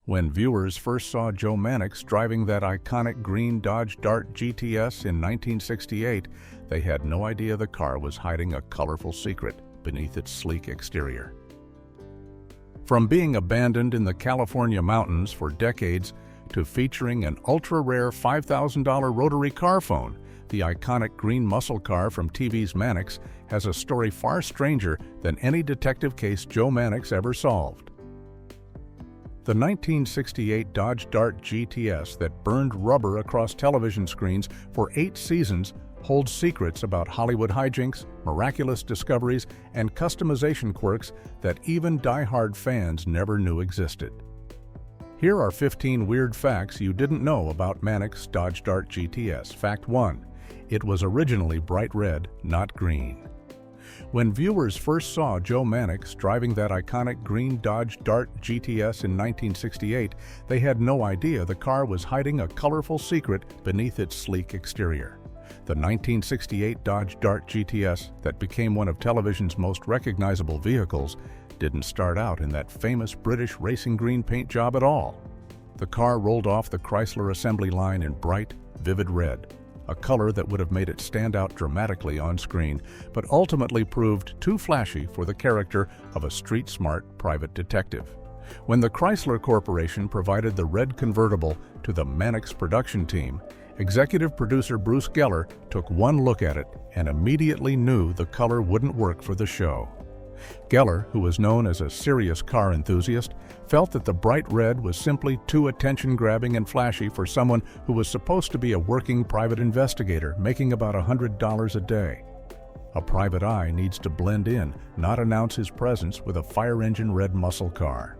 When viewers first saw Joe Mannix driving that iconic green Dodge Dart GTS in 1968, they had no idea the car was hiding a colorful secret beneath its sleek exterior. From being abandoned in the California mountains for decades to featuring an ultra-rare $5,000 rotary car phone, the iconic green muscle car from TV's Mannix has a story far stranger than any detective case Joe Mannix ever solved. The 1968 Dodge Dart GTS that burned rubber across television screens for 8 seasons holds secrets about Hollywood hijinks, miraculous discoveries, and customization quirks that even diehard fans never knew existed. Here are 15 weird facts you didn't know about Mannix Dodge Dart GTS. Fact 1. It was originally bright red, not green. When viewers first saw Joe Mannix driving that iconic green Dodge Dart GTS in 1968, they had no idea the car was hiding a colorful secret beneath its sleek exterior. The 1968 Dodge Dart GTS, that became one of television's most recognizable vehicles, didn't start out in that famous British racing green paint job at all. The car rolled off the Chrysler assembly line in bright, vivid red, a color that would have made it stand out dramatically on screen, but ultimately proved too flashy for the character of a street-smart private detective. When the Chrysler Corporation provided the red convertible to the Mannix production team, executive producer Bruce Geller took one look at it and immediately knew the color wouldn't work for the show. Geller, who was known as a serious car enthusiast, felt that the bright red was simply too attention-grabbing and flashy for someone who was supposed to be a working private investigator making about $100 a day. A private eye needs to blend in, not announce his presence with a fire-engine red muscle car.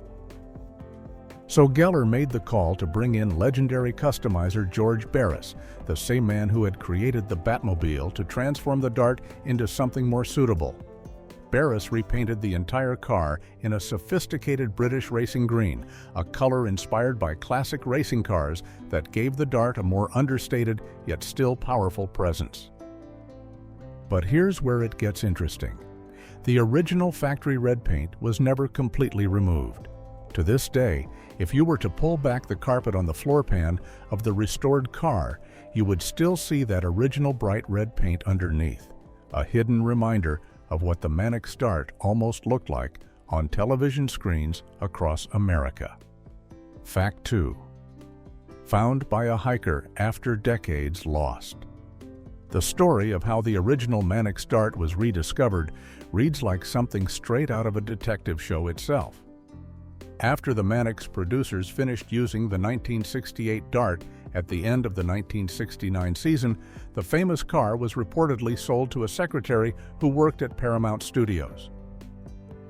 So Geller made the call to bring in legendary customizer George Barris, the same man who had created the Batmobile, to transform the Dart into something more suitable. Barris repainted the entire car in a sophisticated British racing green, a color inspired by classic racing cars that gave the Dart a more understated yet still powerful presence. But here's where it gets interesting. The original factory red paint was never completely removed. To this day, if you were to pull back the carpet on the floor pan of the restored car, you would still see that original bright red paint underneath, a hidden reminder of what the Mannix Dart almost looked like on television screens across America. Fact 2. Found by a hiker after decades lost. The story of how the original Mannix Dart was rediscovered reads like something straight out of a detective show itself. After the Mannix producers finished using the 1968 Dart at the end of the 1969 season, the famous car was reportedly sold to a secretary who worked at Paramount Studios.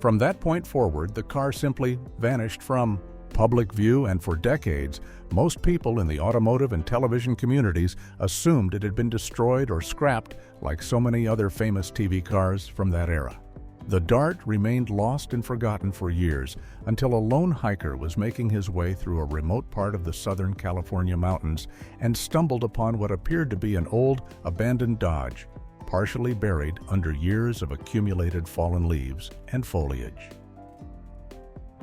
From that point forward, the car simply vanished from public view, and for decades, most people in the automotive and television communities assumed it had been destroyed or scrapped like so many other famous TV cars from that era. The Dart remained lost and forgotten for years until a lone hiker was making his way through a remote part of the Southern California mountains and stumbled upon what appeared to be an old, abandoned Dodge, partially buried under years of accumulated fallen leaves and foliage.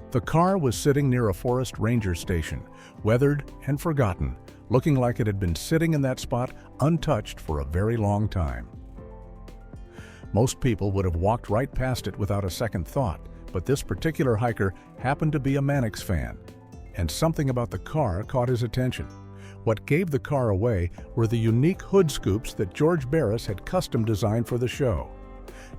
The car was sitting near a forest ranger station, weathered and forgotten, looking like it had been sitting in that spot untouched for a very long time. Most people would have walked right past it without a second thought, but this particular hiker happened to be a Mannix fan, and something about the car caught his attention. What gave the car away were the unique hood scoops that George Barris had custom designed for the show.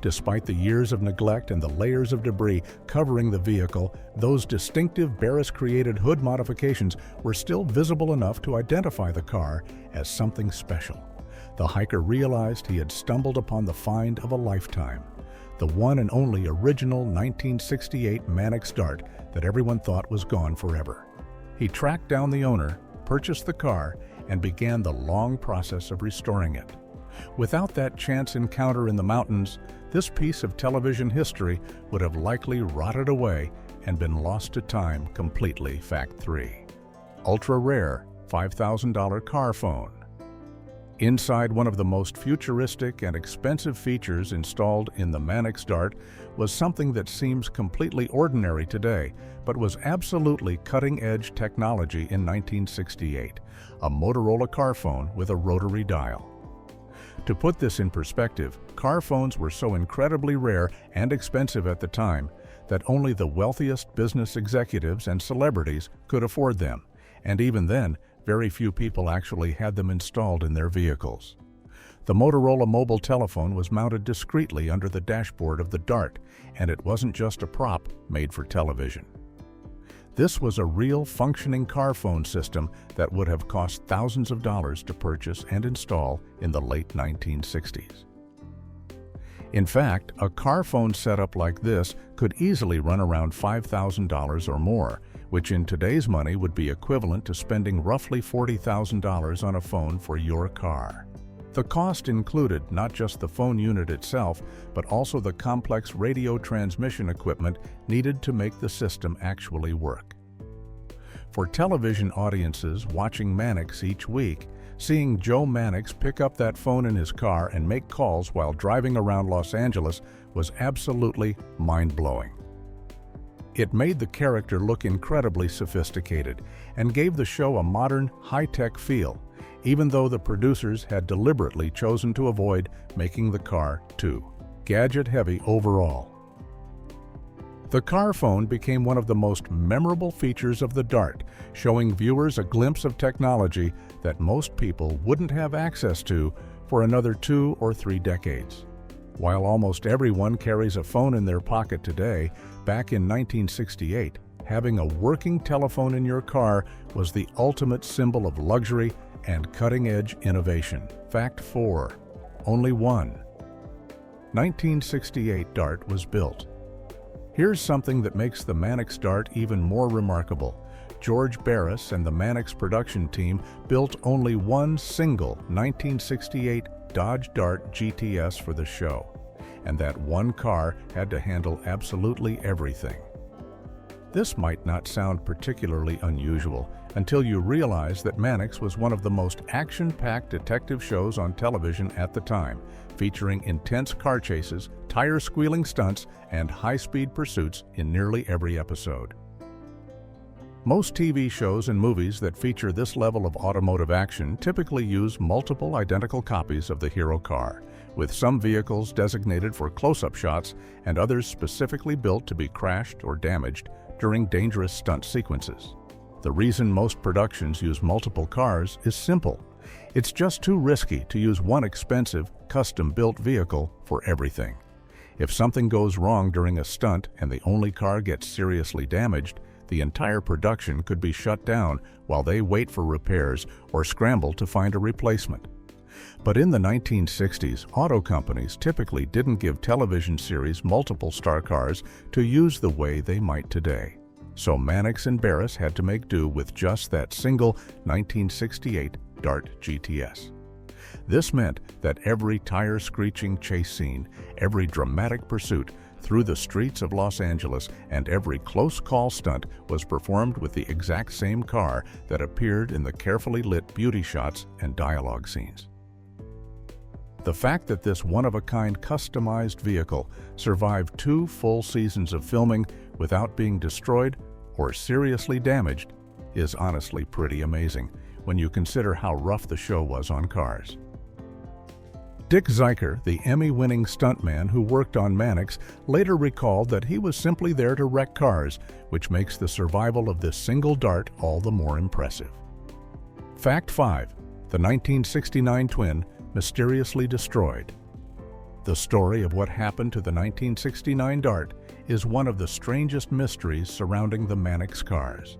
Despite the years of neglect and the layers of debris covering the vehicle, those distinctive Barris-created hood modifications were still visible enough to identify the car as something special. The hiker realized he had stumbled upon the find of a lifetime, the one and only original 1968 Mannix Dart that everyone thought was gone forever. He tracked down the owner, purchased the car, and began the long process of restoring it. Without that chance encounter in the mountains, this piece of television history would have likely rotted away and been lost to time completely. Fact 3. Ultra-rare $5,000 car phone. Inside, one of the most futuristic and expensive features installed in the Mannix Dart was something that seems completely ordinary today, but was absolutely cutting-edge technology in 1968, a Motorola car phone with a rotary dial. To put this in perspective, car phones were so incredibly rare and expensive at the time that only the wealthiest business executives and celebrities could afford them, and even then, very few people actually had them installed in their vehicles. The Motorola mobile telephone was mounted discreetly under the dashboard of the Dart, and it wasn't just a prop made for television. This was a real functioning car phone system that would have cost thousands of dollars to purchase and install in the late 1960s. In fact, a car phone setup like this could easily run around $5,000 or more, which in today's money would be equivalent to spending roughly $40,000 on a phone for your car. The cost included not just the phone unit itself, but also the complex radio transmission equipment needed to make the system actually work. For television audiences watching Mannix each week, seeing Joe Mannix pick up that phone in his car and make calls while driving around Los Angeles was absolutely mind-blowing. It made the character look incredibly sophisticated and gave the show a modern, high-tech feel, even though the producers had deliberately chosen to avoid making the car too gadget-heavy overall. The car phone became one of the most memorable features of the Dart, showing viewers a glimpse of technology that most people wouldn't have access to for another 2 or 3 decades. While almost everyone carries a phone in their pocket today, back in 1968, having a working telephone in your car was the ultimate symbol of luxury and cutting-edge innovation. Fact 4. Only one 1968 Dart was built. Here's something that makes the Mannix Dart even more remarkable. George Barris and the Mannix production team built only one single 1968 Dodge Dart GTS for the show, and that one car had to handle absolutely everything. This might not sound particularly unusual until you realize that Mannix was one of the most action-packed detective shows on television at the time, featuring intense car chases, tire-squealing stunts, and high-speed pursuits in nearly every episode. Most TV shows and movies that feature this level of automotive action typically use multiple identical copies of the hero car, with some vehicles designated for close-up shots and others specifically built to be crashed or damaged during dangerous stunt sequences. The reason most productions use multiple cars is simple. It's just too risky to use one expensive, custom-built vehicle for everything. If something goes wrong during a stunt and the only car gets seriously damaged, the entire production could be shut down while they wait for repairs or scramble to find a replacement. But in the 1960s, auto companies typically didn't give television series multiple star cars to use the way they might today. So Mannix and Barris had to make do with just that single 1968 Dart GTS. This meant that every tire-screeching chase scene, every dramatic pursuit through the streets of Los Angeles, and every close-call stunt was performed with the exact same car that appeared in the carefully lit beauty shots and dialogue scenes. The fact that this one-of-a-kind customized vehicle survived 2 full seasons of filming without being destroyed or seriously damaged is honestly pretty amazing when you consider how rough the show was on cars. Dick Zeicher, the Emmy-winning stuntman who worked on Mannix, later recalled that he was simply there to wreck cars, which makes the survival of this single Dart all the more impressive. Fact 5. The 1969 twin mysteriously destroyed. The story of what happened to the 1969 Dart is one of the strangest mysteries surrounding the Mannix cars.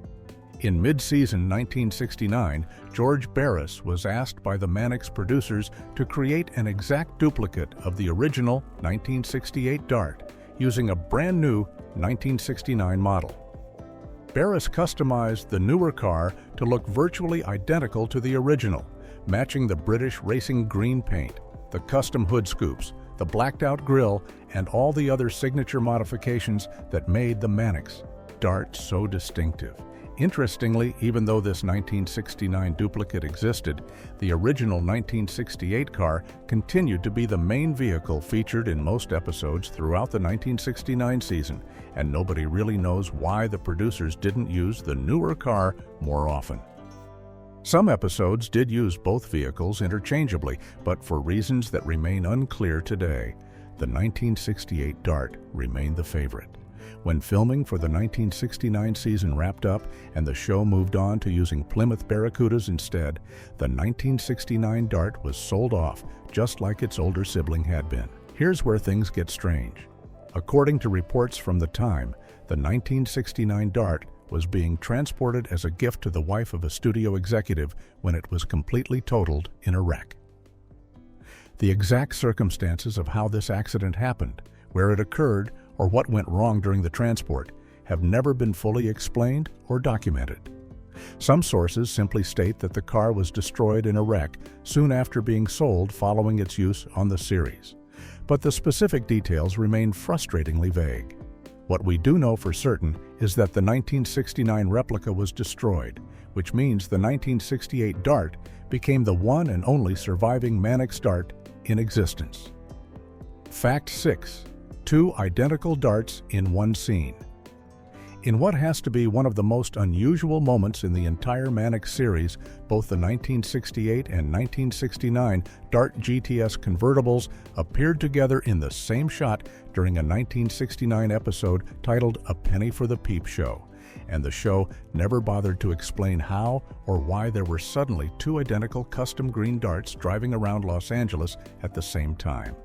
In mid-season 1969, George Barris was asked by the Mannix producers to create an exact duplicate of the original 1968 Dart using a brand new 1969 model. Barris customized the newer car to look virtually identical to the original, matching the British racing green paint, the custom hood scoops, the blacked-out grille, and all the other signature modifications that made the Mannix Dart so distinctive. Interestingly, even though this 1969 duplicate existed, the original 1968 car continued to be the main vehicle featured in most episodes throughout the 1969 season, and nobody really knows why the producers didn't use the newer car more often. Some episodes did use both vehicles interchangeably, but for reasons that remain unclear today, the 1968 Dart remained the favorite. When filming for the 1969 season wrapped up and the show moved on to using Plymouth Barracudas instead, the 1969 Dart was sold off, just like its older sibling had been. Here's where things get strange. According to reports from the time, the 1969 Dart was being transported as a gift to the wife of a studio executive when it was completely totaled in a wreck. The exact circumstances of how this accident happened, where it occurred, or what went wrong during the transport have never been fully explained or documented. Some sources simply state that the car was destroyed in a wreck soon after being sold following its use on the series, but the specific details remain frustratingly vague. What we do know for certain is that the 1969 replica was destroyed, which means the 1968 Dart became the one and only surviving Mannix Dart in existence. Fact 6. 2 identical darts in one scene. In what has to be one of the most unusual moments in the entire Mannix series, both the 1968 and 1969 Dart GTS convertibles appeared together in the same shot during a 1969 episode titled A Penny for the Peep Show, and the show never bothered to explain how or why there were suddenly 2 identical custom green darts driving around Los Angeles at the same time.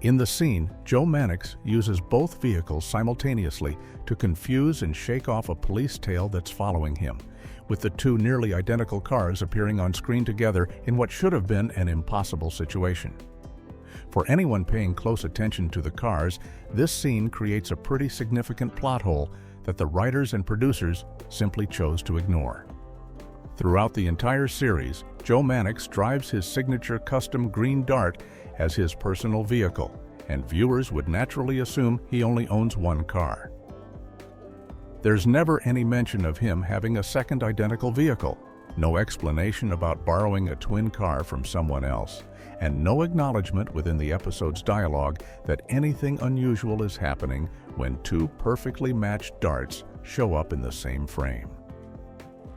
In the scene, Joe Mannix uses both vehicles simultaneously to confuse and shake off a police tail that's following him, with the 2 nearly identical cars appearing on screen together in what should have been an impossible situation. For anyone paying close attention to the cars, this scene creates a pretty significant plot hole that the writers and producers simply chose to ignore. Throughout the entire series, Joe Mannix drives his signature custom green Dart as his personal vehicle, and viewers would naturally assume he only owns one car. There's never any mention of him having a second identical vehicle, no explanation about borrowing a twin car from someone else, and no acknowledgement within the episode's dialogue that anything unusual is happening when 2 perfectly matched darts show up in the same frame.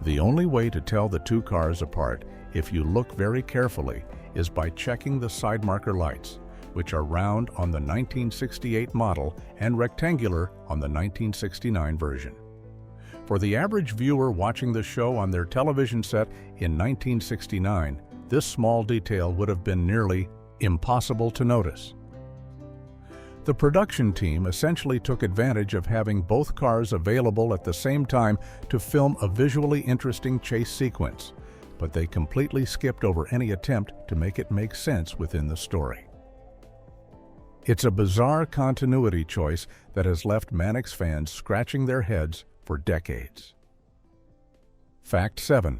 The only way to tell the 2 cars apart, if you look very carefully, is by checking the side marker lights, which are round on the 1968 model and rectangular on the 1969 version. For the average viewer watching the show on their television set in 1969, this small detail would have been nearly impossible to notice. The production team essentially took advantage of having both cars available at the same time to film a visually interesting chase sequence, but they completely skipped over any attempt to make it make sense within the story. It's a bizarre continuity choice that has left Mannix fans scratching their heads for decades. Fact 7.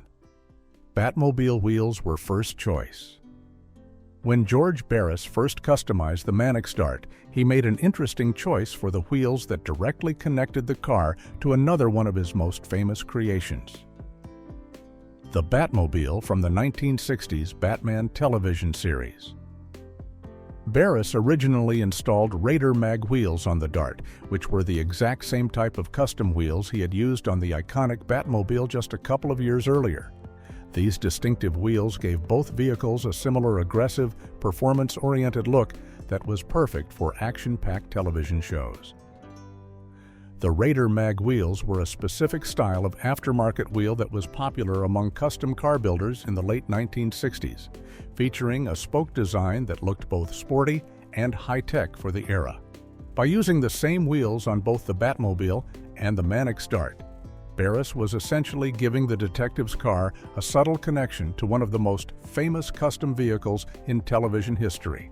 Batmobile wheels were first choice. When George Barris first customized the Mannix Dart, he made an interesting choice for the wheels that directly connected the car to another one of his most famous creations, the Batmobile from the 1960s Batman television series. Barris originally installed Raider mag wheels on the Dart, which were the exact same type of custom wheels he had used on the iconic Batmobile just a couple of years earlier. These distinctive wheels gave both vehicles a similar aggressive, performance-oriented look that was perfect for action-packed television shows. The Raider mag wheels were a specific style of aftermarket wheel that was popular among custom car builders in the late 1960s, featuring a spoke design that looked both sporty and high-tech for the era. By using the same wheels on both the Batmobile and the Mannix Dart, Barris was essentially giving the detective's car a subtle connection to one of the most famous custom vehicles in television history.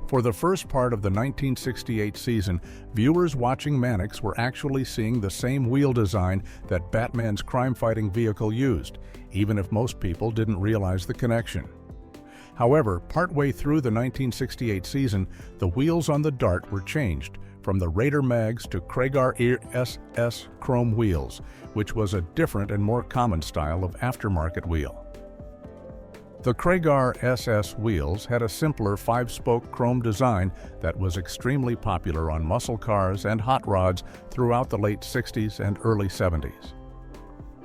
For the first part of the 1968 season, viewers watching Mannix were actually seeing the same wheel design that Batman's crime-fighting vehicle used, even if most people didn't realize the connection. However, partway through the 1968 season, the wheels on the Dart were changed from the Raider mags to Craigar SS chrome wheels, which was a different and more common style of aftermarket wheel. The Craigar SS wheels had a simpler 5-spoke chrome design that was extremely popular on muscle cars and hot rods throughout the late 60s and early 70s.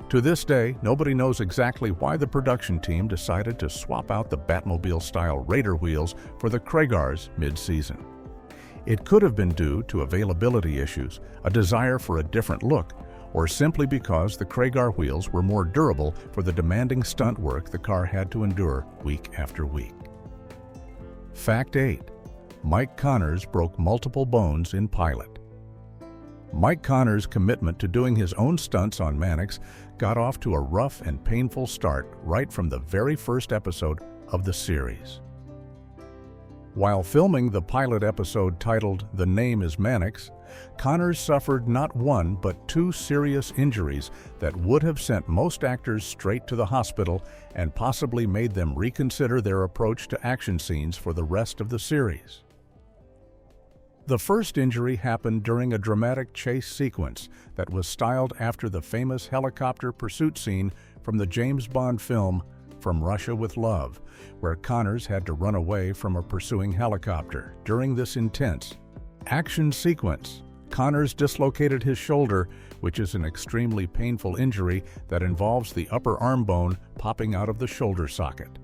To this day, nobody knows exactly why the production team decided to swap out the Batmobile-style Raider wheels for the Craigars mid-season. It could have been due to availability issues, a desire for a different look, or simply because the Craigar wheels were more durable for the demanding stunt work the car had to endure week after week. Fact 8. Mike Connors broke multiple bones in pilot. Mike Connors' commitment to doing his own stunts on Mannix got off to a rough and painful start right from the very first episode of the series. While filming the pilot episode titled "The Name is Mannix," Connors suffered not one but 2 serious injuries that would have sent most actors straight to the hospital and possibly made them reconsider their approach to action scenes for the rest of the series. The first injury happened during a dramatic chase sequence that was styled after the famous helicopter pursuit scene from the James Bond film From Russia with Love, where Connors had to run away from a pursuing helicopter. During this intense action sequence, Connors dislocated his shoulder, which is an extremely painful injury that involves the upper arm bone popping out of the shoulder socket.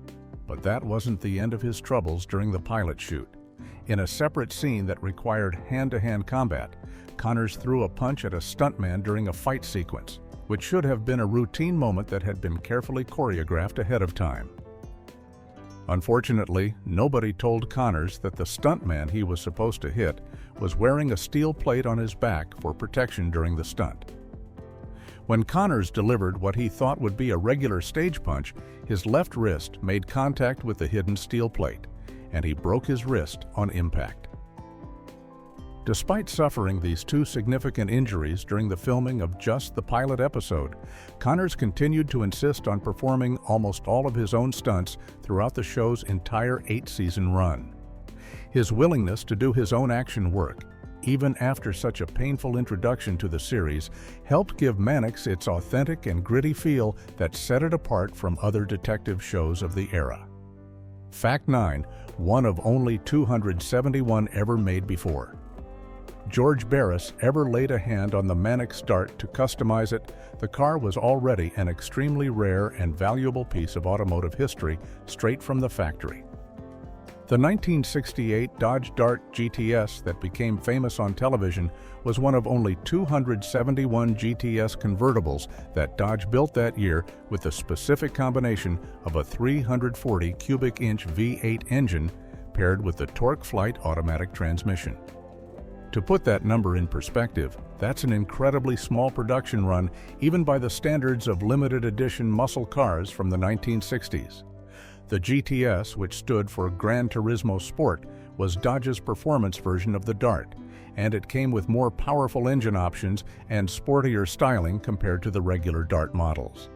But that wasn't the end of his troubles during the pilot shoot. In a separate scene that required hand-to-hand combat, Connors threw a punch at a stuntman during a fight sequence, which should have been a routine moment that had been carefully choreographed ahead of time. Unfortunately, nobody told Connors that the stuntman he was supposed to hit was wearing a steel plate on his back for protection during the stunt. When Connors delivered what he thought would be a regular stage punch, his left wrist made contact with the hidden steel plate, and he broke his wrist on impact. Despite suffering these 2 significant injuries during the filming of just the pilot episode, Connors continued to insist on performing almost all of his own stunts throughout the show's entire 8-season run. His willingness to do his own action work, even after such a painful introduction to the series, helped give Mannix its authentic and gritty feel that set it apart from other detective shows of the era. Fact 9. One of only 271 ever made before. George Barris ever laid a hand on the Mannix Dart to customize it, the car was already an extremely rare and valuable piece of automotive history straight from the factory. The 1968 Dodge Dart GTS that became famous on television was one of only 271 GTS convertibles that Dodge built that year with the specific combination of a 340 cubic inch V8 engine paired with the Torque Flight automatic transmission. To put that number in perspective, that's an incredibly small production run even by the standards of limited edition muscle cars from the 1960s. The GTS, which stood for Gran Turismo Sport, was Dodge's performance version of the Dart, and it came with more powerful engine options and sportier styling compared to the regular Dart models.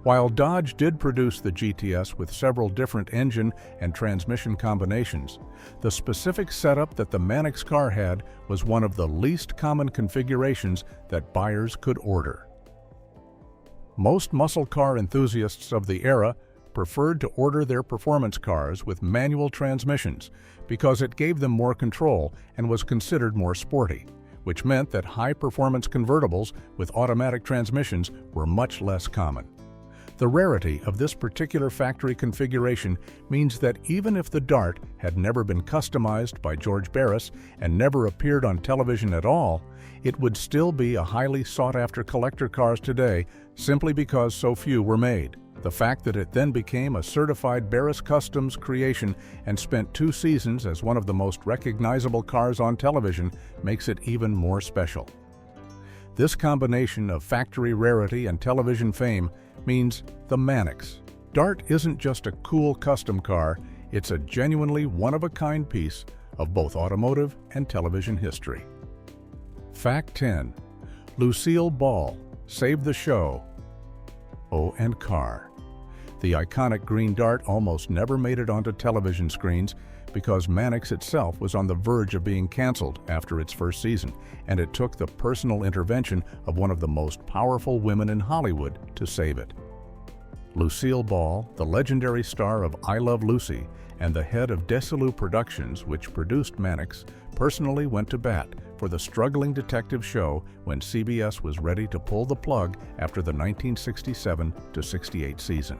While Dodge did produce the GTS with several different engine and transmission combinations, the specific setup that the Mannix car had was one of the least common configurations that buyers could order. Most muscle car enthusiasts of the era preferred to order their performance cars with manual transmissions because it gave them more control and was considered more sporty, which meant that high-performance convertibles with automatic transmissions were much less common. The rarity of this particular factory configuration means that even if the Dart had never been customized by George Barris and never appeared on television at all, it would still be a highly sought-after collector car today simply because so few were made. The fact that it then became a certified Barris Customs creation and spent 2 seasons as one of the most recognizable cars on television makes it even more special. This combination of factory rarity and television fame means the Mannix Dart isn't just a cool custom car, it's a genuinely one-of-a-kind piece of both automotive and television history. Fact 10. Lucille Ball saved the show. Oh, and car. The iconic green Dart almost never made it onto television screens because Mannix itself was on the verge of being canceled after its first season, and it took the personal intervention of one of the most powerful women in Hollywood to save it. Lucille Ball, the legendary star of I Love Lucy and the head of Desilu Productions, which produced Mannix, personally went to bat for the struggling detective show when CBS was ready to pull the plug after the 1967-68 season.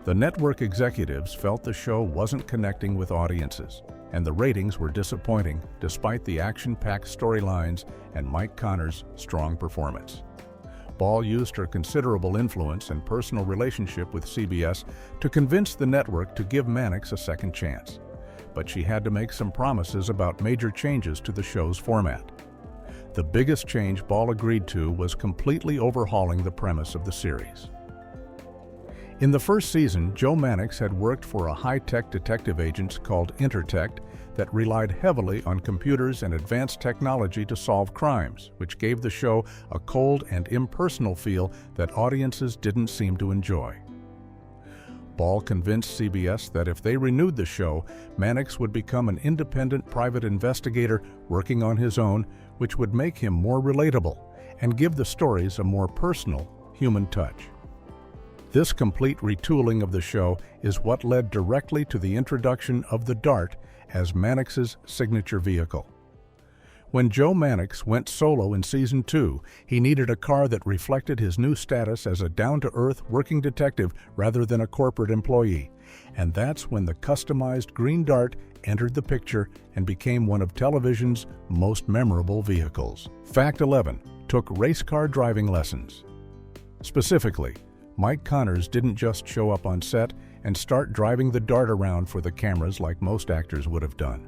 The network executives felt the show wasn't connecting with audiences, and the ratings were disappointing despite the action-packed storylines and Mike Connor's strong performance. Ball used her considerable influence and personal relationship with CBS to convince the network to give Mannix a second chance. But she had to make some promises about major changes to the show's format. The biggest change Ball agreed to was completely overhauling the premise of the series. In the first season, Joe Mannix had worked for a high-tech detective agency called Intertech that relied heavily on computers and advanced technology to solve crimes, which gave the show a cold and impersonal feel that audiences didn't seem to enjoy. Ball convinced CBS that if they renewed the show, Mannix would become an independent private investigator working on his own, which would make him more relatable and give the stories a more personal, human touch. This complete retooling of the show is what led directly to the introduction of the Dart as Mannix's signature vehicle. When Joe Mannix went solo in Season 2, he needed a car that reflected his new status as a down-to-earth working detective rather than a corporate employee, and that's when the customized green Dart entered the picture and became one of television's most memorable vehicles. Fact 11. Took race car driving lessons. Specifically, Mike Connors didn't just show up on set and start driving the Dart around for the cameras like most actors would have done.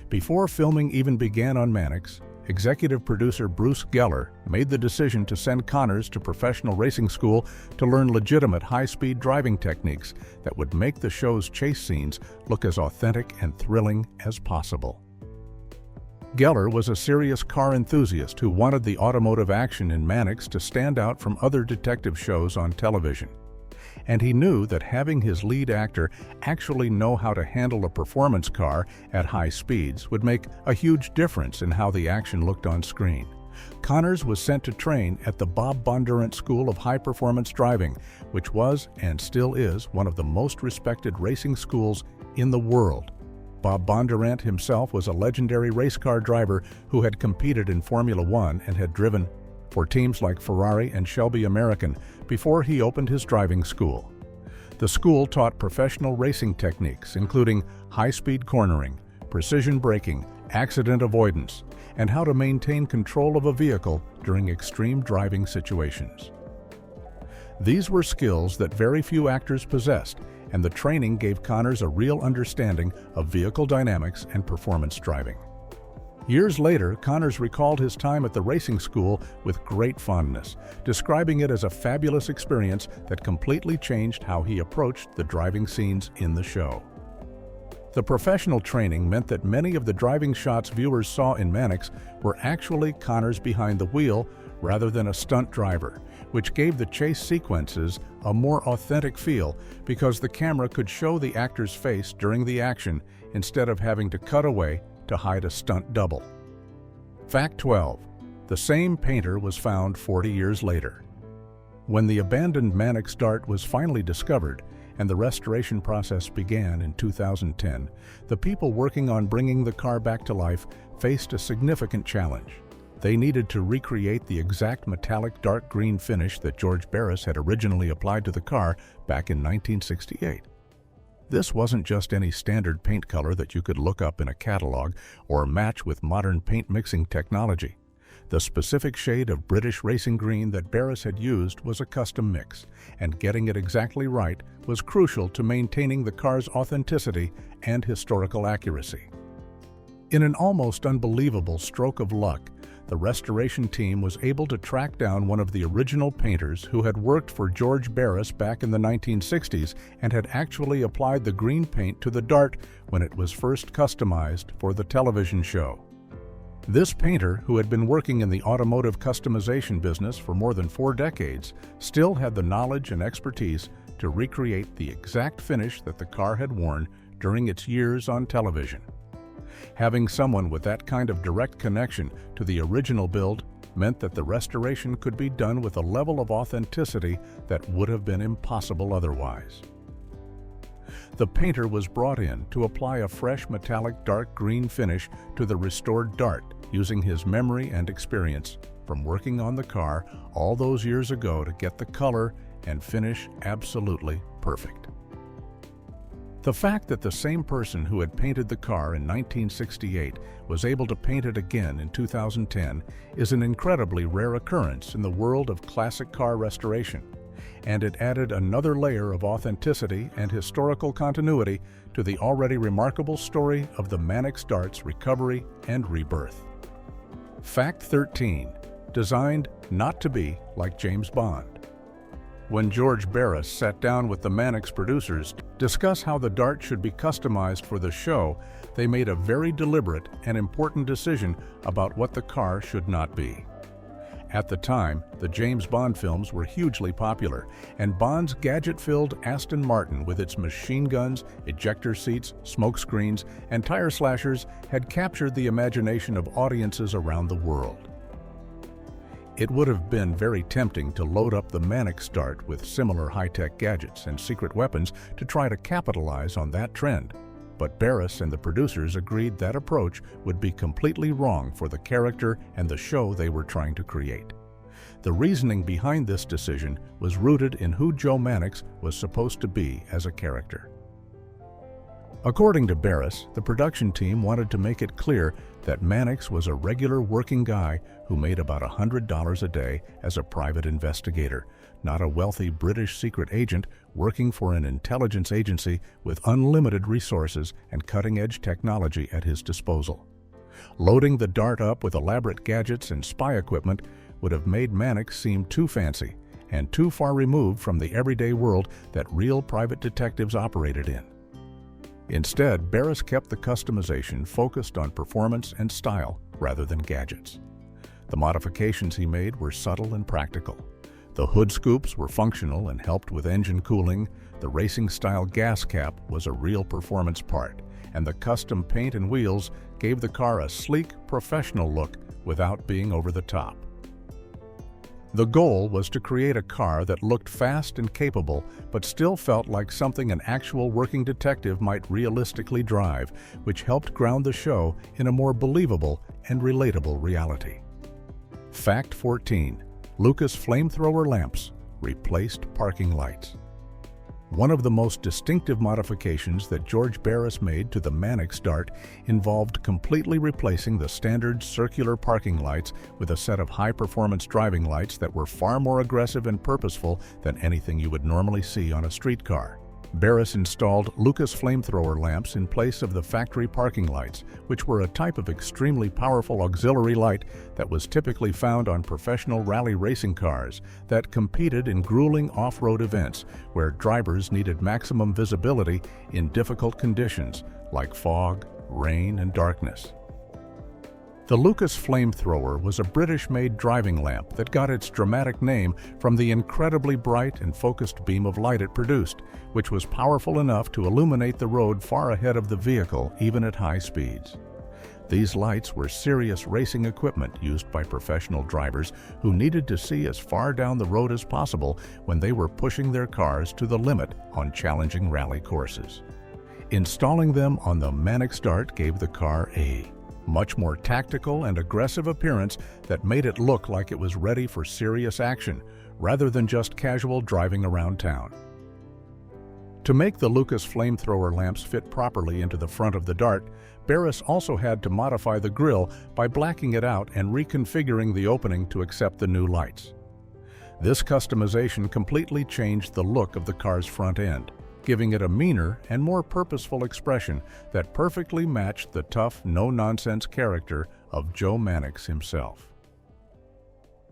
Before filming even began on Mannix, executive producer Bruce Geller made the decision to send Connors to professional racing school to learn legitimate high-speed driving techniques that would make the show's chase scenes look as authentic and thrilling as possible. Geller was a serious car enthusiast who wanted the automotive action in Mannix to stand out from other detective shows on television. And he knew that having his lead actor actually know how to handle a performance car at high speeds would make a huge difference in how the action looked on screen. Connors was sent to train at the Bob Bondurant School of High Performance Driving, which was and still is one of the most respected racing schools in the world. Bob Bondurant himself was a legendary race car driver who had competed in Formula One and had driven for teams like Ferrari and Shelby American before he opened his driving school. The school taught professional racing techniques, including high-speed cornering, precision braking, accident avoidance, and how to maintain control of a vehicle during extreme driving situations. These were skills that very few actors possessed, and the training gave Connors a real understanding of vehicle dynamics and performance driving. Years later, Connors recalled his time at the racing school with great fondness, describing it as a fabulous experience that completely changed how he approached the driving scenes in the show. The professional training meant that many of the driving shots viewers saw in Mannix were actually Connors behind the wheel rather than a stunt driver, which gave the chase sequences a more authentic feel because the camera could show the actor's face during the action instead of having to cut away to hide a stunt double. Fact 12. The same painter was found 40 years later. When the abandoned Mannix Dart was finally discovered and the restoration process began in 2010, the people working on bringing the car back to life faced a significant challenge. They needed to recreate the exact metallic dark green finish that George Barris had originally applied to the car back in 1968. This wasn't just any standard paint color that you could look up in a catalog or match with modern paint mixing technology. The specific shade of British racing green that Barris had used was a custom mix, and getting it exactly right was crucial to maintaining the car's authenticity and historical accuracy. In an almost unbelievable stroke of luck, the restoration team was able to track down one of the original painters who had worked for George Barris back in the 1960s and had actually applied the green paint to the Dart when it was first customized for the television show. This painter, who had been working in the automotive customization business for more than 4 decades, still had the knowledge and expertise to recreate the exact finish that the car had worn during its years on television. Having someone with that kind of direct connection to the original build meant that the restoration could be done with a level of authenticity that would have been impossible otherwise. The painter was brought in to apply a fresh metallic dark green finish to the restored Dart, using his memory and experience from working on the car all those years ago to get the color and finish absolutely perfect. The fact that the same person who had painted the car in 1968 was able to paint it again in 2010 is an incredibly rare occurrence in the world of classic car restoration, and it added another layer of authenticity and historical continuity to the already remarkable story of the Mannix Dart's recovery and rebirth. Fact 13. Designed not to be like James Bond. When George Barris sat down with the Mannix producers to discuss how the Dart should be customized for the show, they made a very deliberate and important decision about what the car should not be. At the time, the James Bond films were hugely popular, and Bond's gadget-filled Aston Martin with its machine guns, ejector seats, smoke screens, and tire slashers had captured the imagination of audiences around the world. It would have been very tempting to load up the Mannix Dart with similar high-tech gadgets and secret weapons to try to capitalize on that trend, but Barris and the producers agreed that approach would be completely wrong for the character and the show they were trying to create. The reasoning behind this decision was rooted in who Joe Mannix was supposed to be as a character. According to Barris, the production team wanted to make it clear that Mannix was a regular working guy who made about $100 a day as a private investigator, not a wealthy British secret agent working for an intelligence agency with unlimited resources and cutting-edge technology at his disposal. Loading the Dart up with elaborate gadgets and spy equipment would have made Mannix seem too fancy and too far removed from the everyday world that real private detectives operated in. Instead, Barris kept the customization focused on performance and style rather than gadgets. The modifications he made were subtle and practical. The hood scoops were functional and helped with engine cooling, the racing-style gas cap was a real performance part, and the custom paint and wheels gave the car a sleek, professional look without being over the top. The goal was to create a car that looked fast and capable, but still felt like something an actual working detective might realistically drive, which helped ground the show in a more believable and relatable reality. Fact 14. Lucas flamethrower lamps replaced parking lights. One of the most distinctive modifications that George Barris made to the Mannix Dart involved completely replacing the standard circular parking lights with a set of high-performance driving lights that were far more aggressive and purposeful than anything you would normally see on a street car. Barris installed Lucas flamethrower lamps in place of the factory parking lights, which were a type of extremely powerful auxiliary light that was typically found on professional rally racing cars that competed in grueling off-road events where drivers needed maximum visibility in difficult conditions like fog, rain, and darkness. The Lucas flamethrower was a British-made driving lamp that got its dramatic name from the incredibly bright and focused beam of light it produced, which was powerful enough to illuminate the road far ahead of the vehicle, even at high speeds. These lights were serious racing equipment used by professional drivers who needed to see as far down the road as possible when they were pushing their cars to the limit on challenging rally courses. Installing them on the Mannix Dart gave the car a much more tactical and aggressive appearance that made it look like it was ready for serious action, rather than just casual driving around town. To make the Lucas flamethrower lamps fit properly into the front of the Dart, Barris also had to modify the grille by blacking it out and reconfiguring the opening to accept the new lights. This customization completely changed the look of the car's front end, giving it a meaner and more purposeful expression that perfectly matched the tough, no-nonsense character of Joe Mannix himself.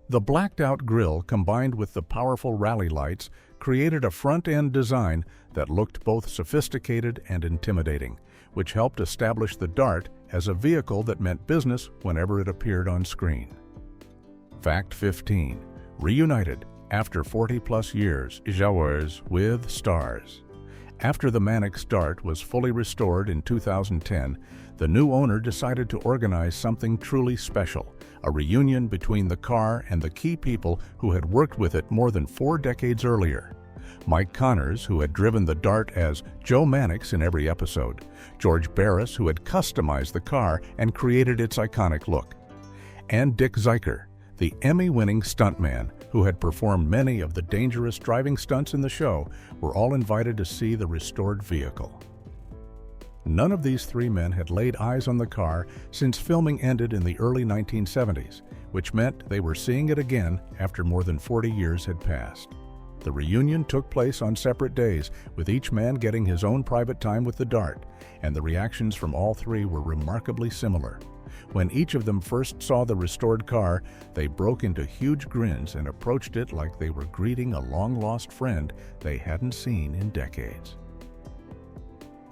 The blacked-out grille combined with the powerful rally lights created a front-end design that looked both sophisticated and intimidating, which helped establish the Dart as a vehicle that meant business whenever it appeared on screen. Fact 15. Reunited after 40-plus years with stars. After the Mannix Dart was fully restored in 2010, the new owner decided to organize something truly special, a reunion between the car and the key people who had worked with it more than 4 decades earlier. Mike Connors, who had driven the Dart as Joe Mannix in every episode, George Barris, who had customized the car and created its iconic look, and Dick Zeicher, the Emmy-winning stuntman who had performed many of the dangerous driving stunts in the show, were all invited to see the restored vehicle. None of these 3 men had laid eyes on the car since filming ended in the early 1970s, which meant they were seeing it again after more than 40 years had passed. The reunion took place on separate days, with each man getting his own private time with the Dart, and the reactions from all 3 were remarkably similar. When each of them first saw the restored car, they broke into huge grins and approached it like they were greeting a long-lost friend they hadn't seen in decades.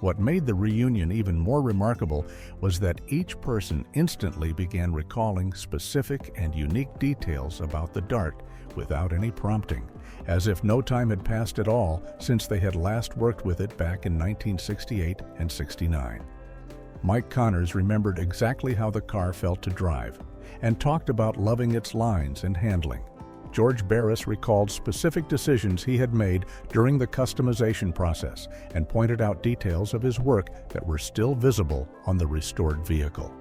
What made the reunion even more remarkable was that each person instantly began recalling specific and unique details about the Dart without any prompting, as if no time had passed at all since they had last worked with it back in 1968 and 69. Mike Connors remembered exactly how the car felt to drive and talked about loving its lines and handling. George Barris recalled specific decisions he had made during the customization process and pointed out details of his work that were still visible on the restored vehicle.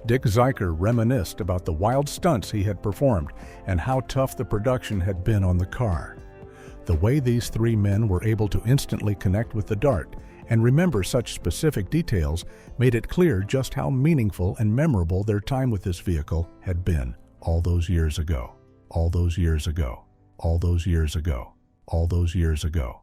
Dick Zeicher reminisced about the wild stunts he had performed and how tough the production had been on the car. The way these 3 men were able to instantly connect with the Dart and remember such specific details made it clear just how meaningful and memorable their time with this vehicle had been all those years ago, all those years ago, all those years ago, all those years ago.